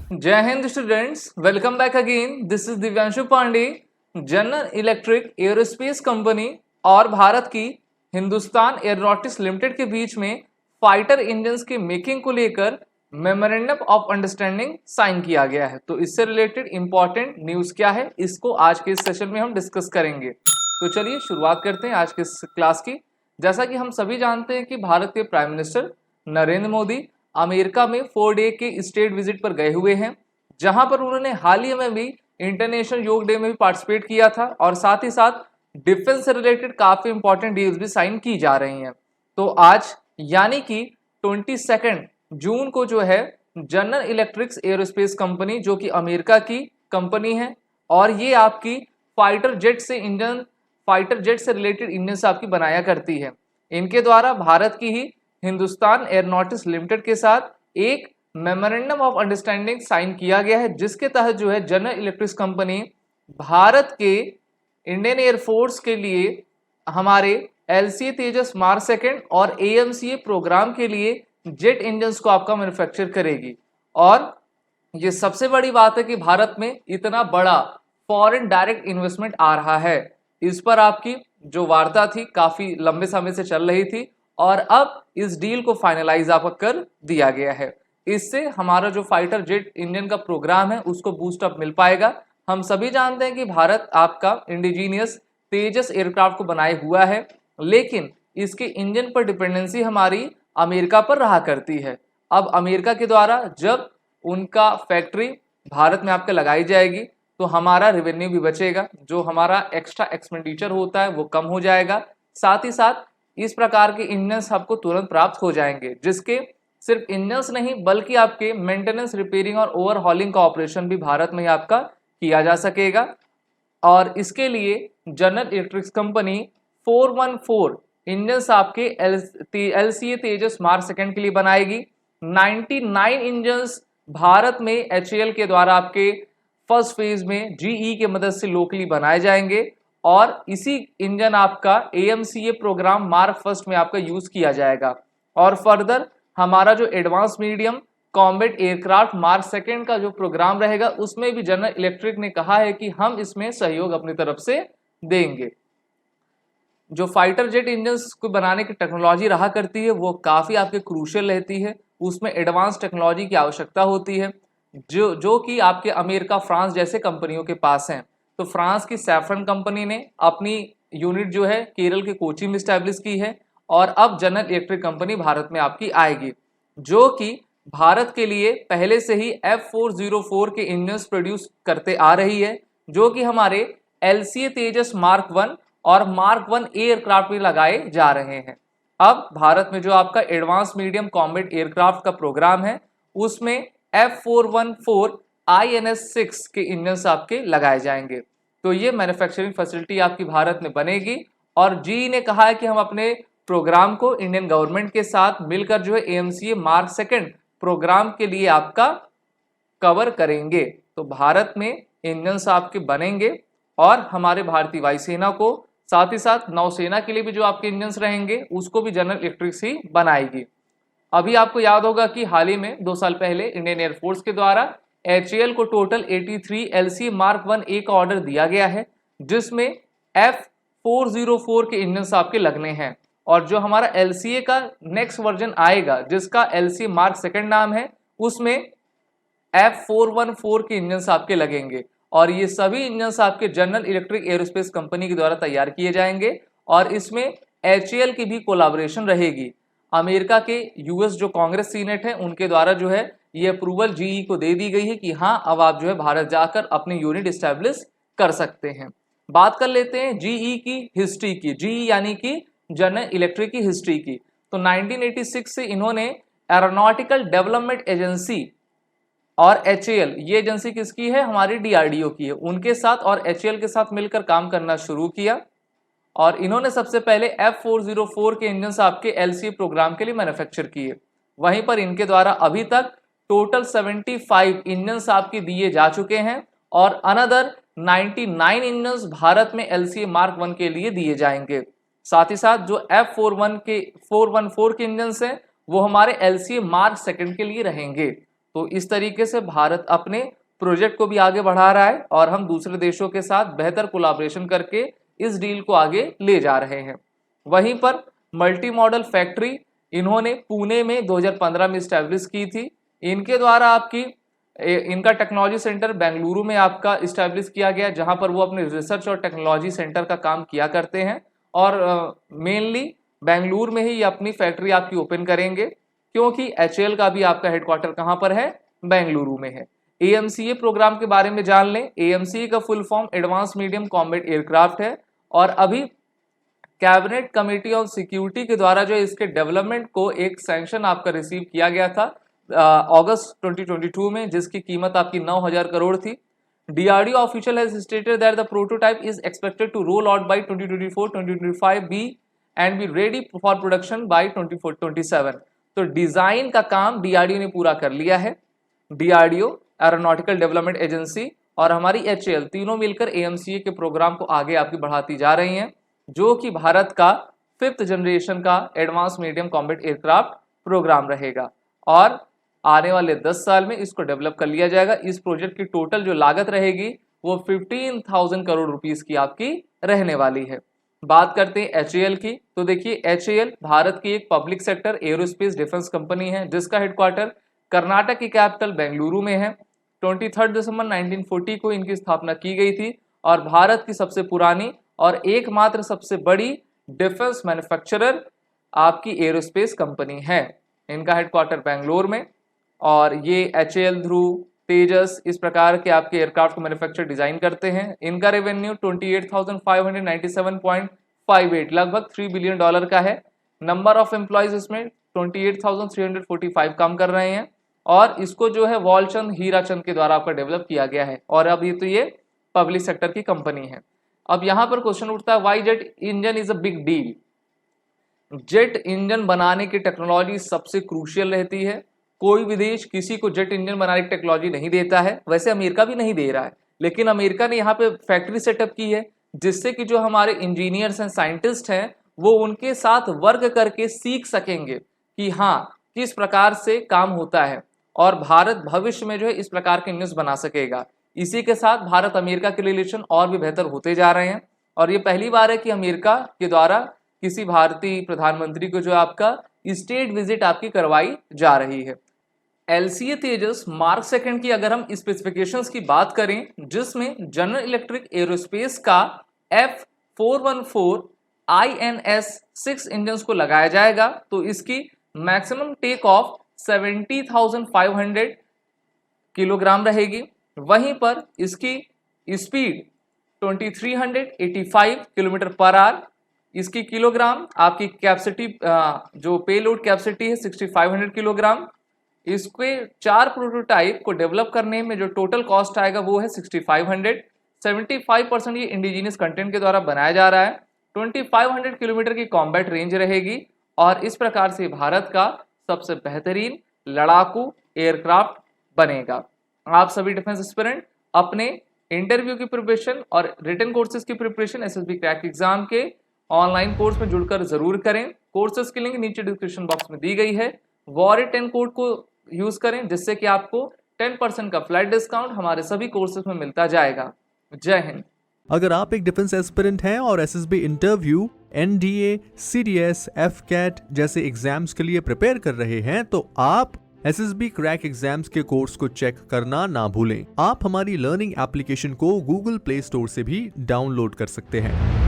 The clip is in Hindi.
जय हिंद students, welcome back again. This is Divyanshu Pandey. General Electric Aerospace company और भारत की हिंदुस्तान एरोनॉटिक्स लिमिटेड के बीच में फाइटर इंजन्स की मेकिंग को लेकर मेमोरेंडम ऑफ अंडरस्टैंडिंग साइन किया गया है। तो इससे रिलेटेड इंपॉर्टेंट न्यूज क्या है, इसको आज के इस सेशन में हम डिस्कस करेंगे। तो चलिए शुरुआत करते हैं आज के इस क्लास की। जैसा कि हम सभी जानते हैं कि भारत के prime minister Narendra Modi America में 4 डे के स्टेट विजिट पर गए हुए हैं, जहां पर उन्होंने हाल ही में भी इंटरनेशनल योग डे में भी पार्टिसिपेट किया था और साथ ही साथ डिफेंस से रिलेटेड काफी इंपॉर्टेंट डील्स भी साइन की जा रही हैं। तो आज यानी कि 22 जून को जो है जनरल इलेक्ट्रिक्स एरोस्पेस कंपनी, जो कि अमेरिका की कंपनी है और ये आपकी फाइटर जेट से रिलेटेड इंजन आपकी बनाया करती है, इनके द्वारा भारत की ही हिंदुस्तान एरोनॉटिक्स लिमिटेड के साथ एक मेमोरेंडम ऑफ अंडरस्टैंडिंग साइन किया गया है, जिसके तहत जो है जनरल इलेक्ट्रिक्स कंपनी भारत के इंडियन एयरफोर्स के लिए हमारे एलसीए तेजस मार्क सेकंड और एएमसीए प्रोग्राम के लिए जेट इंजन्स को आपका मैन्युफैक्चर करेगी। और ये सबसे बड़ी बात है कि भारत में इतना बड़ा फॉरेन डायरेक्ट इन्वेस्टमेंट आ रहा है। इस पर आपकी जो वार्ता थी काफी लंबे समय से चल रही थी और अब इस डील को फाइनलाइज आपका कर दिया गया है। इससे हमारा जो फाइटर जेट इंजन का प्रोग्राम है उसको बूस्ट अप मिल पाएगा। हम सभी जानते हैं कि भारत आपका इंडिजीनियस तेजस एयरक्राफ्ट को बनाए हुआ है, लेकिन इसके इंजन पर डिपेंडेंसी हमारी अमेरिका पर रहा करती है। अब अमेरिका के द्वारा जब उनका फैक्ट्री भारत में आपके लगाई जाएगी तो हमारा रेवेन्यू भी बचेगा, जो हमारा एक्स्ट्रा एक्सपेंडिचर होता है वो कम हो जाएगा। साथ ही साथ इस प्रकार के इंजन्स आपको तुरंत प्राप्त हो जाएंगे, जिसके सिर्फ इंजन्स नहीं बल्कि आपके मेंटेनेंस, रिपेयरिंग और ओवरहॉलिंग का ऑपरेशन भी भारत में आपका किया जा सकेगा। और इसके लिए जनरल इलेक्ट्रिक्स कंपनी 414 इंजन्स आपके एलसीए तेजस मार्क सेकंड के लिए बनाएगी। 99 इंजन्स भारत में एचएएल के द्वारा आपके फर्स्ट फेज में जीई के मदद से लोकली बनाए जाएंगे और इसी इंजन आपका एएमसीए प्रोग्राम मार्क फर्स्ट में आपका यूज किया जाएगा। और फर्दर हमारा जो advance medium combat aircraft mark second का जो प्रोग्राम रहेगा उसमें भी जनरल इलेक्ट्रिक ने कहा है कि हम इसमें सहयोग अपनी तरफ से देंगे। जो फाइटर जेट इंजन को बनाने की टेक्नोलॉजी रहा करती है वो काफी आपके क्रूशियल रहती है, उसमें एडवांस टेक्नोलॉजी की आवश्यकता होती है जो कि आपके अमेरिका, फ्रांस जैसे कंपनियों के पास हैं। तो फ्रांस की सैफरन कंपनी ने अपनी यूनिट जो है केरल के कोची में स्टैब्लिश की है और अब जनरल इलेक्ट्रिक कंपनी भारत में आपकी आएगी, जो कि भारत के लिए पहले से ही F404 के इंजन्स प्रोड्यूस करते आ रही है, जो कि हमारे एलसीए तेजस मार्क 1 और मार्क 1 एयरक्राफ्ट में लगाए जा रहे हैं। अब भारत में जो आपका एडवांस मीडियम कॉम्बैट एयरक्राफ्ट का प्रोग्राम है उसमें F414 INS-6 के इंजन्स आपके लगाए जाएंगे। तो ये मैन्युफैक्चरिंग फैसिलिटी आपकी भारत में बनेगी और जीई ने कहा है कि हम अपने प्रोग्राम को इंडियन गवर्नमेंट के साथ मिलकर जो है एएमसीए मार्क सेकंड प्रोग्राम के लिए आपका कवर करेंगे। तो भारत में इंजन्स आपके बनेंगे और हमारे भारतीय वायुसेना को, साथ ही साथ नौसेना के लिए भी जो आपके इंजन्स रहेंगे उसको भी जनरल इलेक्ट्रिक्स ही बनाएगी। अभी आपको याद होगा कि हाल ही में 2 साल पहले इंडियन एयरफोर्स के द्वारा एचएएल को टोटल 83 एलसी मार्क 1A का ऑर्डर दिया गया है, जिसमें F404 के इंजन्स आपके लगने हैं। और जो हमारा एलसीए का नेक्स्ट वर्जन आएगा जिसका एलसीए मार्क सेकंड नाम है, उसमें F414 के इंजन्स आपके लगेंगे और ये सभी इंजन्स आपके जनरल इलेक्ट्रिक एरोस्पेस कंपनी के द्वारा तैयार किए जाएंगे और इसमें एचएएल की भी कोलैबोरेशन रहेगी। अमेरिका के यूएस जो कांग्रेस सीनेट है उनके द्वारा जो है ये अप्रूवल जीई को दे दी गई है कि हाँ अब आप जो है भारत जाकर अपनी यूनिट एस्टैब्लिश कर सकते हैं। बात कर लेते हैं जीई की हिस्ट्री की, जीई यानी कि जनरल इलेक्ट्रिक की हिस्ट्री की। तो 1986 से इन्होंने एरोनॉटिकल डेवलपमेंट एजेंसी और एचएएल, ये एजेंसी किसकी है, हमारी डीआरडीओ की है, उनके साथ और एचएएल के साथ मिलकर काम करना शुरू किया और इन्होंने सबसे पहले F404 के इंजन्स आपके एलसीए प्रोग्राम के लिए मैन्युफैक्चर किए। वहीं पर इनके द्वारा अभी तक टोटल 75 इंजन्स आपके दिए जा चुके हैं और अनदर 99 इंजन्स भारत में एलसीए मार्क 1 के लिए दिए जाएंगे। साथ ही साथ जो F414 के इंजन्स हैं वो हमारे एलसीए मार्क सेकंड के लिए रहेंगे। तो इस तरीके से भारत अपने प्रोजेक्ट को भी आगे बढ़ा रहा है और हम दूसरे देशों के साथ बेहतर कोलैबोरेशन करके इस डील को आगे ले जा रहे हैं। वहीं पर मल्टी मॉडल फैक्ट्री इन्होंने पुणे में 2015 में इस्टेब्लिश की थी। इनके द्वारा इनका टेक्नोलॉजी सेंटर बेंगलुरु में आपका इस्टेब्लिश किया गया, जहां पर वो अपने रिसर्च और टेक्नोलॉजी सेंटर का काम किया करते हैं और मेनली बेंगलुरु में ही ये अपनी फैक्ट्री आपकी ओपन करेंगे, क्योंकि HAL का भी आपका हेडक्वार्टर कहां पर है, बेंगलुरु में है। AMCA प्रोग्राम के बारे में जान लें। AMCA का full form advance medium combat aircraft है और अभी कैबिनेट कमेटी ऑन सिक्योरिटी के द्वारा जो इसके डेवलपमेंट को एक सैंक्शन आपका रिसीव किया गया था अगस्त 2022 में, जिसकी कीमत आपकी 9,000 करोड़ थी। DRDO official has stated that the prototype is expected to roll out by 2024-2025 be and be ready for production by 2027। तो डिजाइन का काम DRDO ने पूरा कर लिया है। DRDO, एरोनॉटिकल डेवलपमेंट एजेंसी और हमारी HAL तीनों मिलकर AMCA के प्रोग्राम को आगे आपकी बढ़ाती जा रही हैं, जो कि भारत का 5th जनरेशन का advance medium combat aircraft program रहेगा और आने वाले 10 साल में इसको डेवलप कर लिया जाएगा। इस प्रोजेक्ट की टोटल जो लागत रहेगी वो 15,000 करोड़ रुपीस की आपकी रहने वाली है। बात करते हैं HAL की, तो देखिए HAL भारत की एक public sector aerospace defence company है, जिसका हेडक्वार्टर कर्नाटक की कैपिटल बेंगलुरु में है। 23 दिसंबर 1940 को इनकी स्थापना की गई थी और भारत की सबसे पुरानी और एकमात्र सबसे बड़ी डिफेंस मैन्युफैक्चरर आपकी एरोस्पेस कंपनी है। इनका हेडक्वार्टर बेंगलोर में और ये HAL, ध्रुव, तेजस इस प्रकार के आपके एयरक्राफ्ट को मैन्युफैक्चर डिजाइन करते हैं। इनका रेवेन्यू 28,597.58 लगभग $3 बिलियन का है। नंबर ऑफ एम्प्लॉयज इसमें 28,345 काम कर रहे हैं और इसको जो है वॉलचंद हीराचंद के द्वारा आपका डेवलप किया गया है और अब ये पब्लिक सेक्टर की कंपनी है। अब यहां पर क्वेश्चन उठता है, why jet engine is a big deal. Jet engine बनाने की टेक्नोलॉजी सबसे क्रूशियल रहती है। कोई भी देश किसी को जेट इंजन बनाने की टेक्नोलॉजी नहीं देता है, वैसे अमेरिका भी नहीं दे रहा है, लेकिन अमेरिका ने यहाँ पे फैक्ट्री सेटअप की है, जिससे कि जो हमारे इंजीनियर्स हैं, साइंटिस्ट हैं, वो उनके साथ वर्क करके सीख सकेंगे कि हाँ किस प्रकार से काम होता है और भारत भविष्य में जो है इस प्रकार के इंजन बना सकेगा। इसी के साथ भारत अमेरिका के रिलेशन और भी बेहतर होते जा रहे हैं और ये पहली बार है कि अमेरिका के द्वारा किसी भारतीय प्रधानमंत्री को जो आपका स्टेट विजिट आपकी करवाई जा रही है। LCA तेजस मार्क सेकंड की अगर हम स्पेसिफिकेशंस की बात करें, जिसमें जनरल इलेक्ट्रिक एरोस्पेस का F414 INS 6 इंजन को लगाया जाएगा, तो इसकी मैक्सिमम टेक ऑफ 70,500 किलोग्राम रहेगी। वहीं पर इसकी स्पीड 2385 किलोमीटर पर आवर, इसकी किलोग्राम आपकी कैपेसिटी जो पेलोड कैपेसिटी है 6500 किलोग्राम। इसके 4 प्रोटोटाइप को डेवलप करने में जो टोटल कॉस्ट आएगा वो है 6500। 75% ये इंडिजीनियस कंटेंट के द्वारा बनाया जा रहा है। 2500 किलोमीटर की कॉम्बैट रेंज रहेगी और इस प्रकार से भारत का सबसे बेहतरीन लड़ाकू एयरक्राफ्ट बनेगा। आप सभी डिफेंस एस्पिरेंट अपने इंटरव्यू की प्रिपरेशन और रिटन कोर्सेज की प्रिपरेशन SSB क्रैक एग्जाम के ऑनलाइन कोर्स में जुड़कर जरूर करें। कोर्सेज की लिंक नीचे डिस्क्रिप्शन बॉक्स में दी गई है। वॉरियर 10 कोड को यूज करें, जिससे कि आपको 10% का फ्लैट डिस्काउंट हमारे सभी कोर्सेज में मिलता जाएगा। जय हिंद। अगर आप एक डिफेंस एस्पिरेंट हैं और SSB interview, NDA, CDS, FCAT जैसे एग्जाम्स के लिए प्रिपेयर कर रहे हैं, तो आप SSB क्रैक एग्जाम्स के कोर्स को चेक करना ना भूलें। आप हमारी लर्निंग एप्लीकेशन को Google प्ले स्टोर से भी डाउनलोड कर सकते हैं।